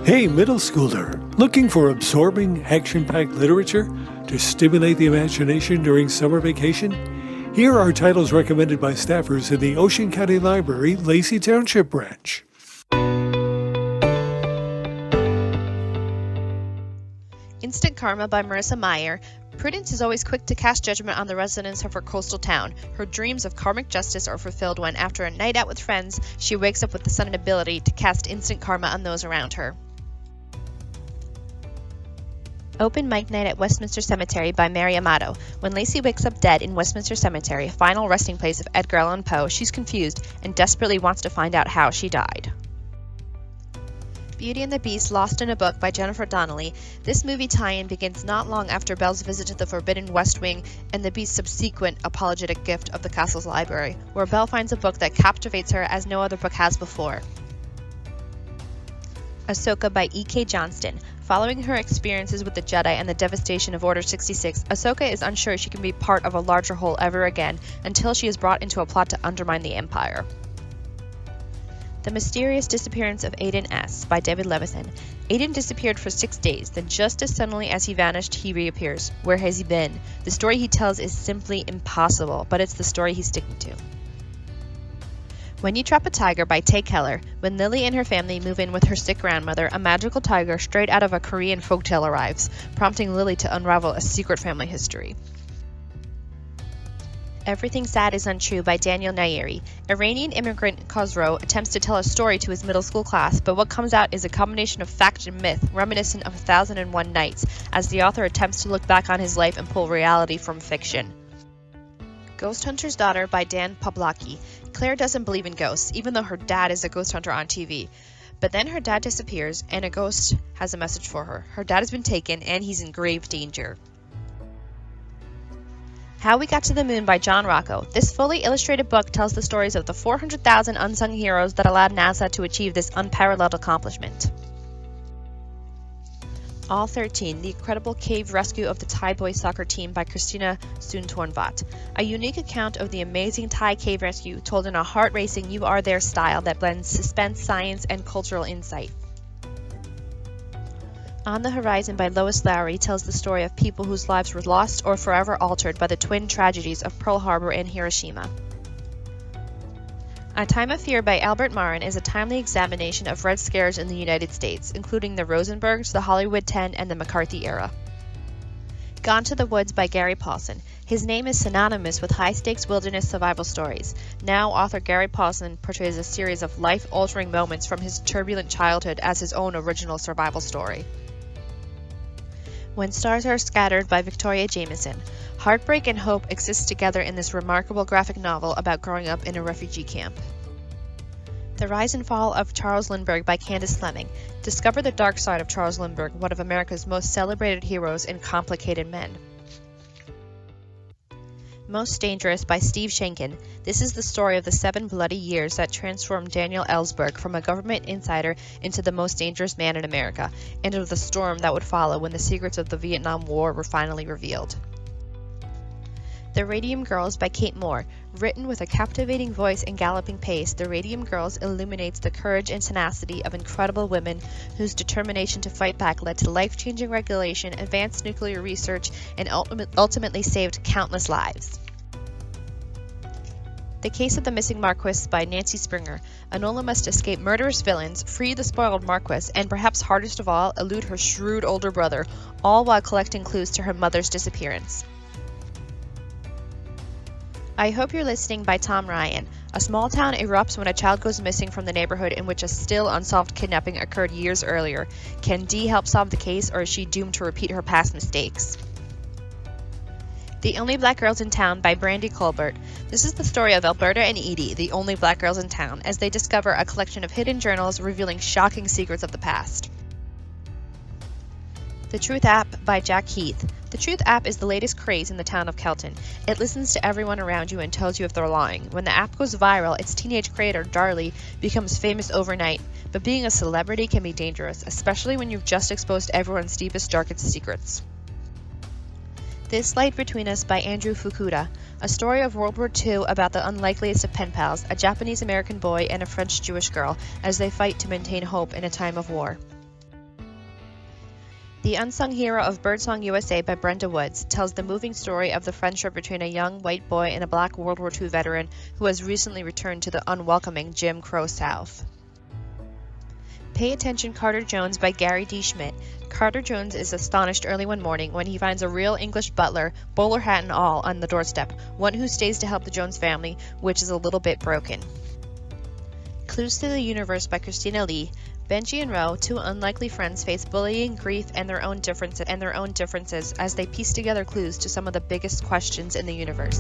Hey, middle schooler, looking for absorbing, action-packed literature to stimulate the imagination during summer vacation? Here are titles recommended by staffers in the Ocean County Library, Lacey Township branch. Instant Karma by Marissa Meyer. Prudence is always quick to cast judgment on the residents of her coastal town. Her dreams of karmic justice are fulfilled when, after a night out with friends, she wakes up with the sudden ability to cast instant karma on those around her. Open Mic Night at Westminster Cemetery by Mary Amato. When Lacey wakes up dead in Westminster Cemetery, final resting place of Edgar Allan Poe, she's confused and desperately wants to find out how she died. Beauty and the Beast Lost in a Book by Jennifer Donnelly. This movie tie-in begins not long after Belle's visit to the Forbidden West Wing and the Beast's subsequent apologetic gift of the castle's library, where Belle finds a book that captivates her as no other book has before. Ahsoka by E.K. Johnston. Following her experiences with the Jedi and the devastation of Order 66, Ahsoka is unsure she can be part of a larger whole ever again until she is brought into a plot to undermine the Empire. The Mysterious Disappearance of Aiden S. by David Levithan. Aiden disappeared for 6 days, then just as suddenly as he vanished, he reappears. Where has he been? The story he tells is simply impossible, but it's the story he's sticking to. When You Trap a Tiger by Tay Keller. When Lily and her family move in with her sick grandmother, a magical tiger straight out of a Korean folktale arrives, prompting Lily to unravel a secret family history. Everything Sad is Untrue by Daniel Nayeri. Iranian immigrant Khosrow attempts to tell a story to his middle school class, but what comes out is a combination of fact and myth, reminiscent of 1001 Nights, as the author attempts to look back on his life and pull reality from fiction. Ghost Hunter's Daughter by Dan Pawlowski. Claire doesn't believe in ghosts, even though her dad is a ghost hunter on TV. But then her dad disappears, and a ghost has a message for her. Her dad has been taken, and he's in grave danger. How We Got to the Moon by John Rocco. This fully illustrated book tells the stories of the 400,000 unsung heroes that allowed NASA to achieve this unparalleled accomplishment. All 13, The Incredible Cave Rescue of the Thai Boys Soccer Team by Christina Soontornvat. A unique account of the amazing Thai cave rescue told in a heart-racing You Are There style that blends suspense, science, and cultural insight. On the Horizon by Lois Lowry tells the story of people whose lives were lost or forever altered by the twin tragedies of Pearl Harbor and Hiroshima. A Time of Fear by Albert Marin is a timely examination of Red Scares in the United States, including the Rosenbergs, the Hollywood 10, and the McCarthy era. Gone to the Woods by Gary Paulson. His name is synonymous with high-stakes wilderness survival stories. Now, author Gary Paulson portrays a series of life-altering moments from his turbulent childhood as his own original survival story. When Stars Are Scattered by Victoria Jameson. Heartbreak and hope exist together in this remarkable graphic novel about growing up in a refugee camp. The Rise and Fall of Charles Lindbergh by Candace Fleming. Discover the dark side of Charles Lindbergh, one of America's most celebrated heroes and complicated men. Most Dangerous by Steve Shankin. This is the story of the 7 bloody years that transformed Daniel Ellsberg from a government insider into the most dangerous man in America, and of the storm that would follow when the secrets of the Vietnam War were finally revealed. The Radium Girls by Kate Moore. Written with a captivating voice and galloping pace, The Radium Girls illuminates the courage and tenacity of incredible women whose determination to fight back led to life-changing regulation, advanced nuclear research, and ultimately saved countless lives. The Case of the Missing Marquis by Nancy Springer. Enola must escape murderous villains, free the spoiled Marquis, and perhaps hardest of all, elude her shrewd older brother, all while collecting clues to her mother's disappearance. I Hope You're Listening by Tom Ryan. A small town erupts when a child goes missing from the neighborhood in which a still unsolved kidnapping occurred years earlier. Can Dee help solve the case, or is she doomed to repeat her past mistakes? The Only Black Girls in Town by Brandy Colbert. This is the story of Alberta and Edie, the only black girls in town, as they discover a collection of hidden journals revealing shocking secrets of the past. The Truth app by Jack Heath. The Truth app is the latest craze in the town of Kelton. It listens to everyone around you and tells you if they're lying. When the app goes viral, its teenage creator, Darlie, becomes famous overnight. But being a celebrity can be dangerous, especially when you've just exposed everyone's deepest, darkest secrets. This Light Between Us by Andrew Fukuda. A story of World War II about the unlikeliest of pen pals, a Japanese-American boy and a French-Jewish girl, as they fight to maintain hope in a time of war. The Unsung Hero of Birdsong USA by Brenda Woods tells the moving story of the friendship between a young white boy and a black World War II veteran who has recently returned to the unwelcoming Jim Crow South. Pay Attention, Carter Jones by Gary D. Schmidt. Carter Jones is astonished early one morning when he finds a real English butler, bowler hat and all, on the doorstep, one who stays to help the Jones family, which is a little bit broken. Clues to the Universe by Christina Lee. Benji and Ro, two unlikely friends, face bullying, grief, and their own differences as they piece together clues to some of the biggest questions in the universe.